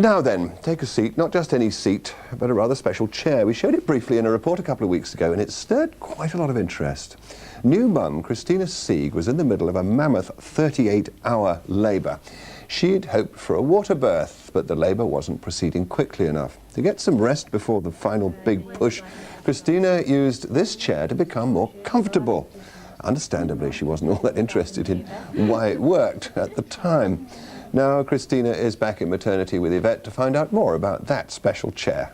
Now then, take a seat, not just any seat, but a rather special chair. We showed it briefly in a report a couple of weeks ago, and it stirred quite a lot of interest. New mum, Christina Sieg, was in the middle of a mammoth 38-hour labour. She'd hoped for a water birth, but the labour wasn't proceeding quickly enough. To get some rest before the final big push, Christina used this chair to become more comfortable. Understandably, she wasn't all that interested in why it worked at the time. Now Christina is back in maternity with Yvette to find out more about that special chair.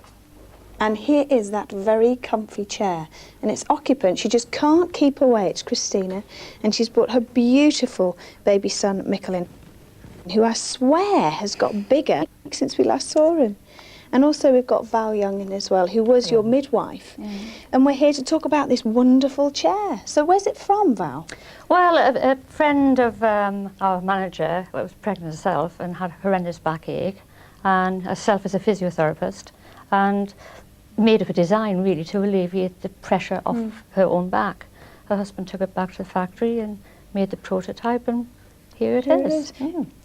And here is that very comfy chair, and its occupant, she just can't keep away. It's Christina, and she's brought her beautiful baby son Mikkel in, who I swear has got bigger since we last saw him. And also we've got Val Young in as well, who was your midwife. And we're here to talk about this wonderful chair. So where's it from, Val? Well, a friend of our manager was pregnant herself and had horrendous backache, and herself as a physiotherapist, and made up a design really to alleviate the pressure off her own back. Her husband took it back to the factory and made the prototype, and here it is.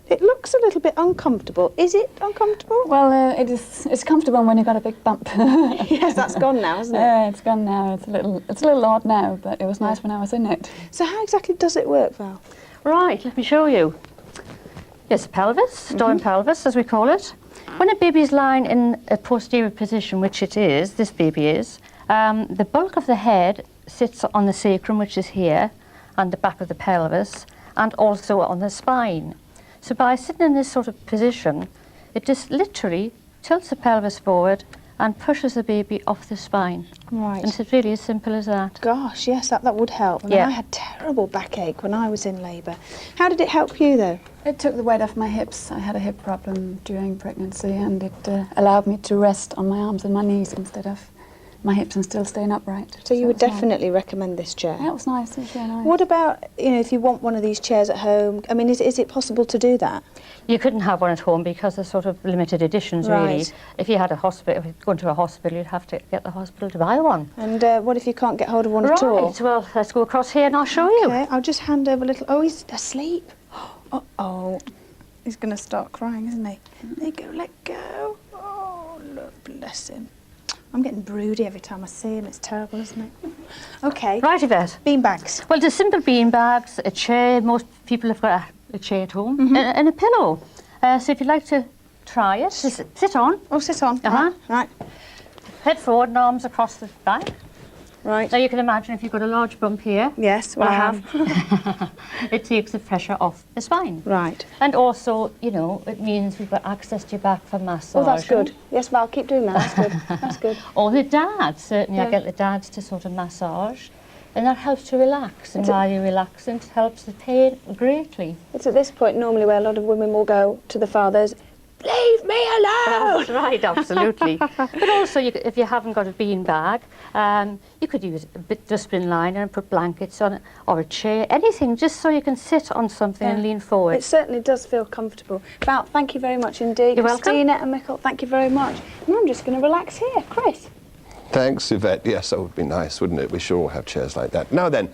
It looks a little bit uncomfortable. Is it uncomfortable? Well, it's comfortable when you've got a big bump. Yes, that's gone now, isn't it? Yeah, it's gone now. It's a little odd now, but it was nice when I was in it. So how exactly does it work, Val? Right, let me show you. Here's the pelvis, door and pelvis, as we call it. When a baby is lying in a posterior position, which it is, this baby is, the bulk of the head sits on the sacrum, which is here, and the back of the pelvis, and also on the spine. So by sitting in this sort of position, it just literally tilts the pelvis forward and pushes the baby off the spine. Right. And it's really as simple as that. Gosh, yes, that would help. I mean, I had terrible backache when I was in labour. How did it help you, though? It took the weight off my hips. I had a hip problem during pregnancy, and it allowed me to rest on my arms and my knees instead of my hips and still staying upright. So you would definitely recommend this chair? Yeah, it was nice. It was really nice. What about, you know, if you want one of these chairs at home? I mean, is it possible to do that? You couldn't have one at home because they're sort of limited editions, really. If you had a hospital, if you'd gone to a hospital, you'd have to get the hospital to buy one. And what if you can't get hold of one at all? Right, well, let's go across here and I'll show you. Okay, I'll just hand over a little... Oh, he's asleep. Uh-oh. He's going to start crying, isn't he? There you go, let go. Oh, look, bless him. I'm getting broody every time I see him. It's terrible, isn't it? Okay. Right, Yvette. Beanbags. Well, just simple beanbags, a chair. Most people have got a chair at home, and a pillow. So if you'd like to try it, just sit on. Oh, sit on. Right. Head forward and arms across the back. Right. Now you can imagine if you've got a large bump here. Yes, well, I have. It takes the pressure off the spine. Right. And also, you know, it means we've got access to your back for massage. Oh, that's good. Yes, Val, keep doing that. That's good. That's good. Or the dads, certainly. I get the dads to sort of massage. And that helps to relax. And while you're relaxing, it helps the pain greatly. It's at this point normally where a lot of women will go to the fathers, leave me alone! That's right, absolutely. But also, if you haven't got a bean bag, you could use a bit dustbin liner and put blankets on it, or a chair, anything, just so you can sit on something and lean forward. It certainly does feel comfortable. Val, thank you very much indeed. You're welcome. Christina and Mikkel, thank you very much. And I'm just going to relax here. Chris? Thanks, Yvette. Yes, that would be nice, wouldn't it? We should all have chairs like that. Now then.